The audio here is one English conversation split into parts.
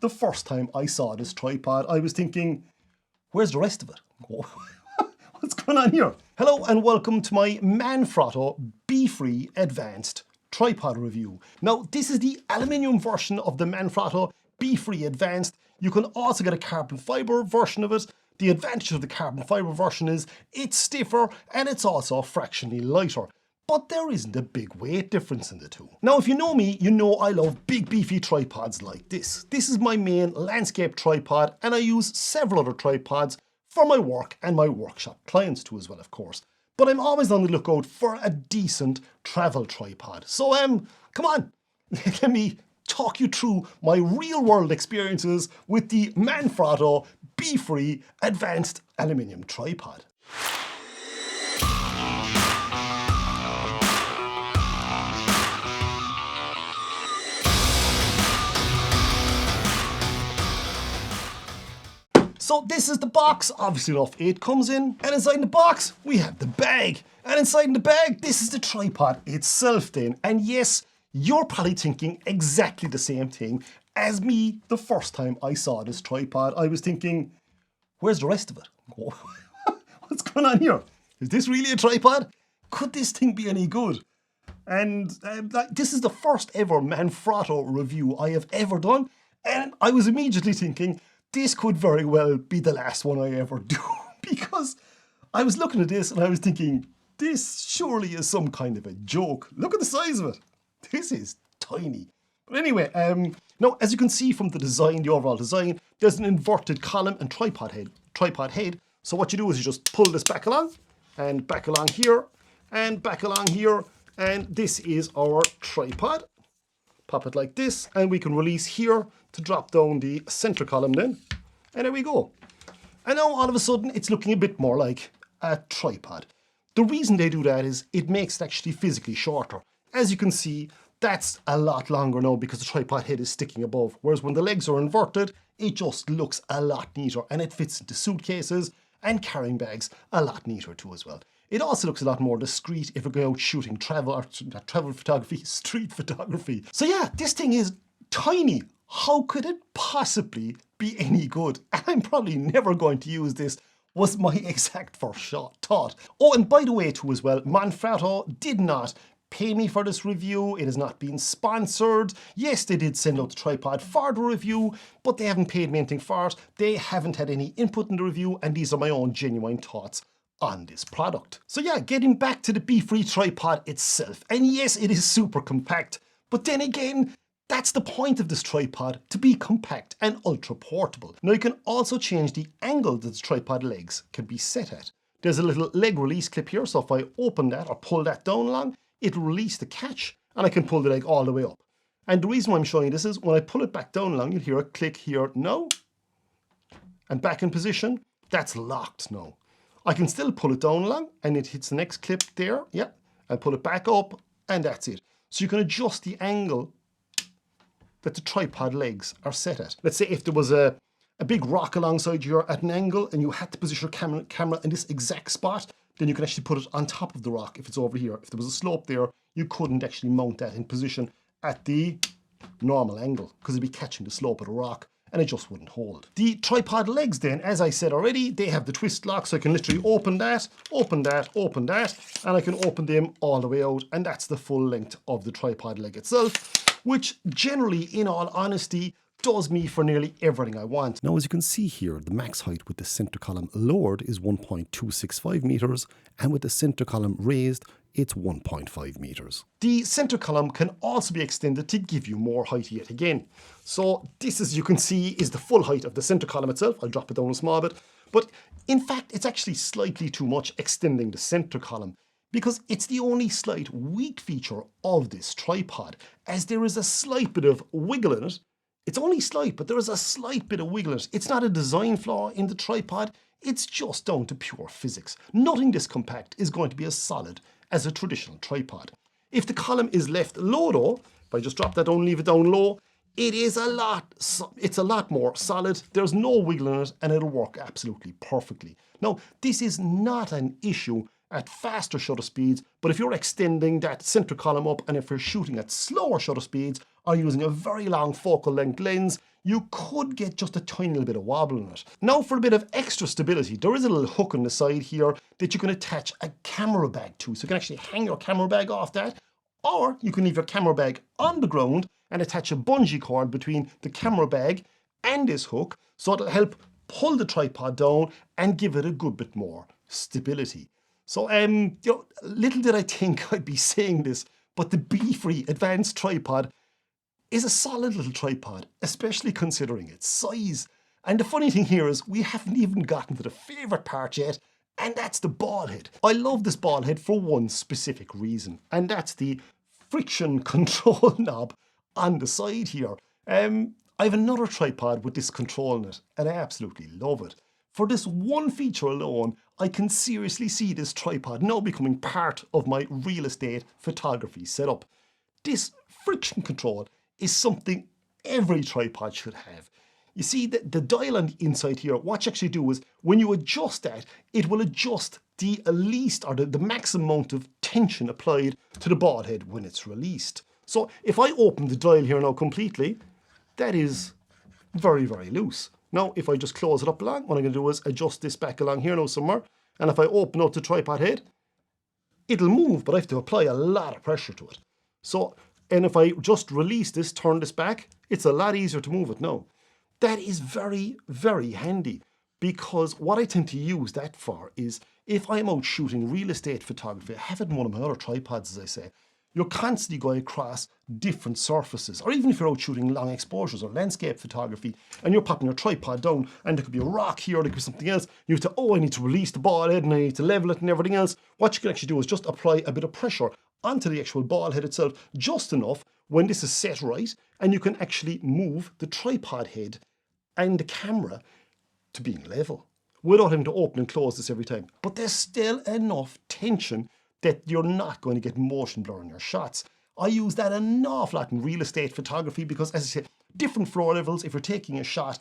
the first time I saw this tripod, I was thinking, where's the rest of it? What's going on here? Hello and welcome to my Manfrotto Befree Advanced Tripod review. Now, this is the aluminium version of the Manfrotto Befree Advanced. You can also get a carbon fibre version of it. The advantage of the carbon fibre version is it's stiffer and it's also fractionally lighter. But there isn't a big weight difference in the two. Now, if you know me, you know I love big beefy tripods like this. This is my main landscape tripod, and I use several other tripods for my work and my workshop clients too as well, of course. But I'm always on the lookout for a decent travel tripod. So come on, let me talk you through my real world experiences with the Manfrotto Befree Advanced Aluminium Tripod. So this is the box, obviously enough, it comes in, and inside the box, we have the bag. And inside the bag, this is the tripod itself then. And yes, you're probably thinking exactly the same thing as me the first time I saw this tripod. I was thinking, where's the rest of it? What's going on here? Is this really a tripod? Could this thing be any good? And this is the first ever Manfrotto review I have ever done. And I was immediately thinking, this could very well be the last one I ever do, because I was looking at this and I was thinking, this surely is some kind of a joke. Look at the size of it. This is tiny. But anyway, now as you can see from the design, the overall design, there's an inverted column and tripod head. So what you do is you just pull this back along and back along here and back along here. And this is our tripod. Pop it like this, and we can release here to drop down the center column then. And there we go. And now all of a sudden it's looking a bit more like a tripod. The reason they do that is it makes it actually physically shorter. As you can see, that's a lot longer now because the tripod head is sticking above. Whereas when the legs are inverted, it just looks a lot neater, and it fits into suitcases and carrying bags a lot neater too as well. It also looks a lot more discreet if we're going out shooting travel photography, street photography. So yeah, this thing is tiny. How could it possibly be any good? And I'm probably never going to use this, was my exact first thought. Oh, and by the way too as well, Manfrotto did not pay me for this review. It has not been sponsored. Yes, they did send out the tripod for the review, but they haven't paid me anything for it. They haven't had any input in the review, and these are my own genuine thoughts on this product. So yeah, getting back to the Befree tripod itself. And yes, it is super compact, but then again, that's the point of this tripod, to be compact and ultra portable. Now you can also change the angle that the tripod legs can be set at. There's a little leg release clip here, so if I open that or pull that down along, it'll release the catch, and I can pull the leg all the way up. And the reason why I'm showing you this is when I pull it back down along, you'll hear a click here, no, and back in position, that's locked now. I can still pull it down along and it hits the next clip there, yeah, and pull it back up, and that's it. So you can adjust the angle that the tripod legs are set at. Let's say if there was a big rock alongside you at an angle and you had to position your camera in this exact spot, then you can actually put it on top of the rock if it's over here. If there was a slope there, you couldn't actually mount that in position at the normal angle because it'd be catching the slope of the rock, and it just wouldn't hold. The tripod legs then, as I said already, they have the twist lock, so I can literally open that, open that, open that, and I can open them all the way out, and that's the full length of the tripod leg itself, which generally, in all honesty, does me for nearly everything I want. Now, as you can see here, the max height with the center column lowered is 1.265 meters, and with the center column raised, it's 1.5 meters. The center column can also be extended to give you more height yet again. So this, as you can see, is the full height of the center column itself. I'll drop it down a small bit. But in fact, it's actually slightly too much extending the center column, because it's the only slight weak feature of this tripod, as there is a slight bit of wiggle in it. It's only slight, but there is a slight bit of wiggle in it. It's not a design flaw in the tripod. It's just down to pure physics. Nothing this compact is going to be as solid as a traditional tripod. If the column is left low though, if I just drop that down, leave it down low, it's a lot more solid. There's no wiggle in it, and it'll work absolutely perfectly. Now, this is not an issue at faster shutter speeds, but if you're extending that center column up and if you're shooting at slower shutter speeds or using a very long focal length lens, you could get just a tiny little bit of wobble in it. Now for a bit of extra stability, there is a little hook on the side here that you can attach a camera bag to. So you can actually hang your camera bag off that, or you can leave your camera bag on the ground and attach a bungee cord between the camera bag and this hook, so it'll help pull the tripod down and give it a good bit more stability. So, little did I think I'd be saying this, but the Befree Advanced Tripod is a solid little tripod, especially considering its size. And the funny thing here is we haven't even gotten to the favourite part yet, and that's the ball head. I love this ball head for one specific reason, and that's the friction control knob on the side here. I have another tripod with this control in it, and I absolutely love it. For this one feature alone, I can seriously see this tripod now becoming part of my real estate photography setup. This friction control is something every tripod should have. You see, the dial on the inside here, what you actually do is, when you adjust that, it will adjust the least or the maximum amount of tension applied to the ball head when it's released. So if I open the dial here now completely, that is very, very loose. Now, if I just close it up along, what I'm going to do is adjust this back along here now somewhere. And if I open up the tripod head, it'll move, but I have to apply a lot of pressure to it. So, and if I just release this, turn this back, it's a lot easier to move it now. That is very, very handy, because what I tend to use that for is if I'm out shooting real estate photography, I have it in one of my other tripods, as I say, you're constantly going across different surfaces, or even if you're out shooting long exposures or landscape photography and you're popping your tripod down and there could be a rock here, there could be something else, you have to, I need to release the ball head and I need to level it and everything else. What you can actually do is just apply a bit of pressure onto the actual ball head itself, just enough when this is set right, and you can actually move the tripod head and the camera to being level without having to open and close this every time. But there's still enough tension that you're not going to get motion blur in your shots. I use that an awful lot in real estate photography because, as I say, different floor levels, if you're taking a shot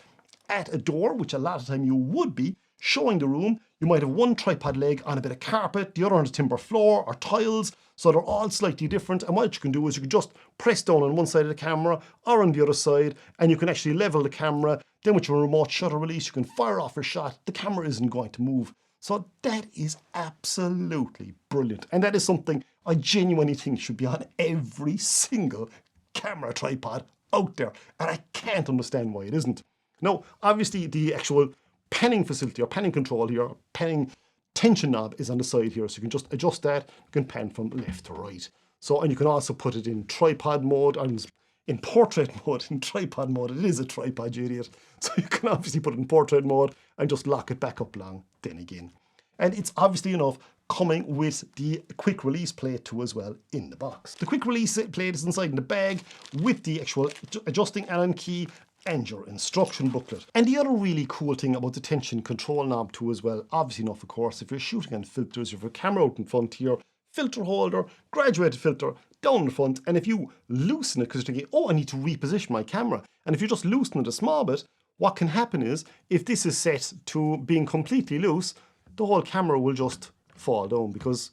at a door, which a lot of the time you would be, showing the room, you might have one tripod leg on a bit of carpet, the other on a timber floor or tiles, so they're all slightly different. And what you can do is you can just press down on one side of the camera or on the other side, and you can actually level the camera. Then with your remote shutter release, you can fire off your shot. The camera isn't going to move. So that is absolutely brilliant. And that is something I genuinely think should be on every single camera tripod out there. And I can't understand why it isn't. Now, obviously the actual penning facility or penning control here, penning tension knob is on the side here. So you can just adjust that. You can pen from left to right. So, and you can also put it in tripod mode and in portrait mode. In tripod mode, it is a tripod, you idiot. So you can obviously put it in portrait mode and just lock it back up long then again. And it's obviously enough coming with the quick release plate too as well in the box. The quick release plate is inside in the bag with the actual adjusting Allen key and your instruction booklet. And the other really cool thing about the tension control knob too as well, obviously enough of course, if you're shooting on filters, if your camera out in front here, filter holder, graduated filter down the front, and if you loosen it because you're thinking, oh, I need to reposition my camera, and if you just loosen it a small bit, what can happen is, if this is set to being completely loose, the whole camera will just fall down because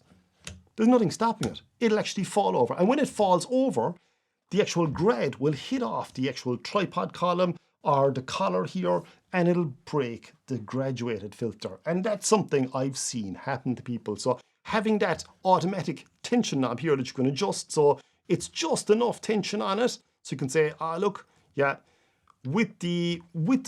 there's nothing stopping it. It'll actually fall over. And when it falls over, the actual grad will hit off the actual tripod column or the collar here, and it'll break the graduated filter. And that's something I've seen happen to people. So having that automatic tension knob here that you can adjust, so it's just enough tension on it, so you can say, look, yeah, with the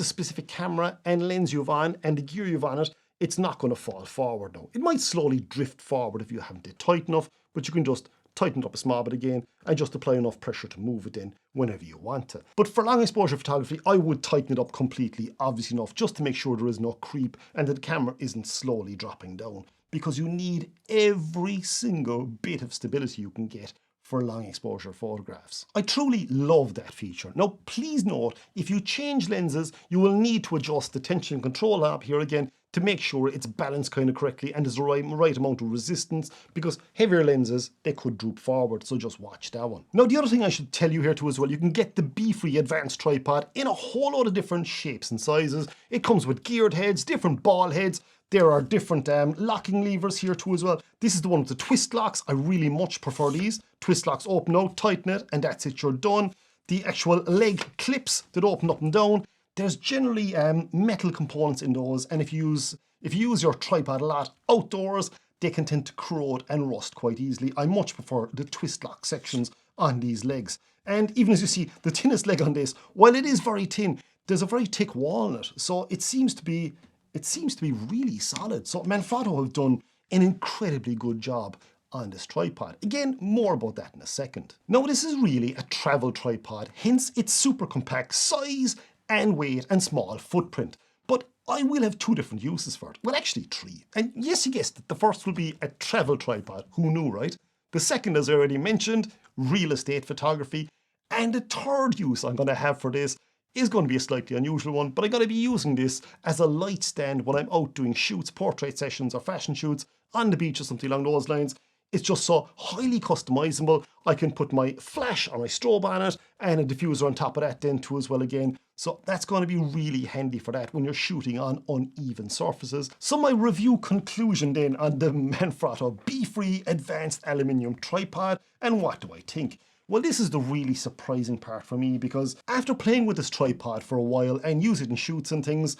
specific camera and lens you've on and the gear you've on it, it's not going to fall forward now. It might slowly drift forward if you haven't it tight enough, but you can just tighten it up a small bit again and just apply enough pressure to move it in whenever you want to. But for long exposure photography, I would tighten it up completely, obviously enough, just to make sure there is no creep and that the camera isn't slowly dropping down, because you need every single bit of stability you can get for long exposure photographs. I truly love that feature. Now, please note, if you change lenses, you will need to adjust the tension control knob here again to make sure it's balanced kind of correctly and there's the right amount of resistance, because heavier lenses, they could droop forward, so just watch that one. Now, the other thing I should tell you here too as well, you can get the Befree Advanced Tripod in a whole lot of different shapes and sizes. It comes with geared heads, different ball heads. There are different locking levers here too as well. This is the one with the twist locks. I really much prefer these. Twist locks open out, tighten it, and that's it, you're done. the actual leg clips that open up and down, there's generally metal components in those, and if you use your tripod a lot outdoors, they can tend to corrode and rust quite easily. I much prefer the twist lock sections on these legs. And even as you see, the thinnest leg on this, while it is very thin, there's a very thick walnut, so it seems to be really solid. So Manfrotto have done an incredibly good job on this tripod. Again, more about that in a second. Now, this is really a travel tripod, hence its super compact size and weight and small footprint. But I will have two different uses for it. Well, actually three. And yes, you guessed it, the first will be a travel tripod. Who knew, right? The second, as I already mentioned, real estate photography. And the third use I'm going to have for this is going to be a slightly unusual one, but I'm going to be using this as a light stand when I'm out doing shoots, portrait sessions or fashion shoots on the beach or something along those lines. It's just so highly customizable. I can put my flash or my strobe on it and a diffuser on top of that then too as well again. So that's going to be really handy for that when you're shooting on uneven surfaces. So my review conclusion then on the Manfrotto Befree Advanced Aluminium Tripod, and what do I think? Well, this is the really surprising part for me, because after playing with this tripod for a while and use it in shoots and things,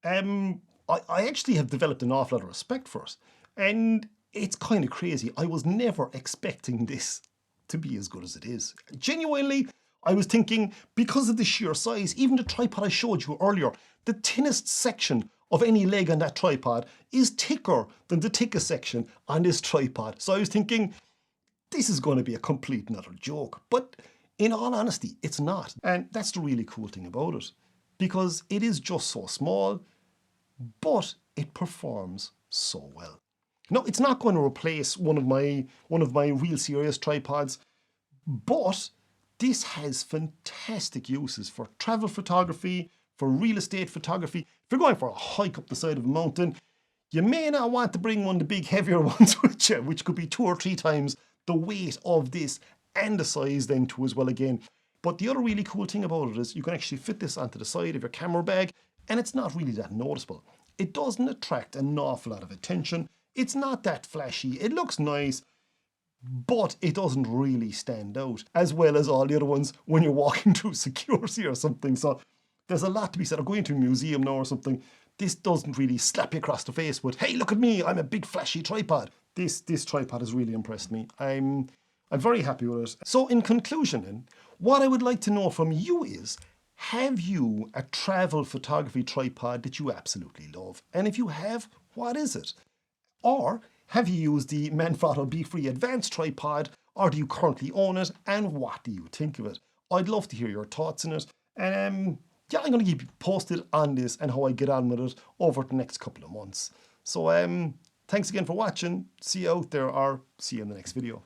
I actually have developed an awful lot of respect for it. And it's kind of crazy. I was never expecting this to be as good as it is. Genuinely, I was thinking, because of the sheer size, even the tripod I showed you earlier, the thinnest section of any leg on that tripod is thicker than the thickest section on this tripod. So I was thinking, this is going to be a complete and utter joke. But in all honesty, it's not. And that's the really cool thing about it, because it is just so small, but it performs so well. Now, it's not going to replace one of my real serious tripods, but this has fantastic uses for travel photography, for real estate photography. If you're going for a hike up the side of a mountain, you may not want to bring one of the big heavier ones with you, which could be 2 or 3 times the weight of this and the size then too as well again. But the other really cool thing about it is you can actually fit this onto the side of your camera bag, and it's not really that noticeable. It doesn't attract an awful lot of attention. It's not that flashy. It looks nice, but it doesn't really stand out as well as all the other ones when you're walking through security or something. So there's a lot to be said. Or going to a museum now or something, this doesn't really slap you across the face with, hey, look at me, I'm a big flashy tripod. This tripod has really impressed me. I'm very happy with it. So in conclusion then, what I would like to know from you is, have you a travel photography tripod that you absolutely love? And if you have, what is it? Or have you used the Manfrotto Befree Advanced Tripod, or do you currently own it, and what do you think of it? I'd love to hear your thoughts on it. And yeah, I'm going to keep you posted on this and how I get on with it over the next couple of months. So thanks again for watching. See you out there, or see you in the next video.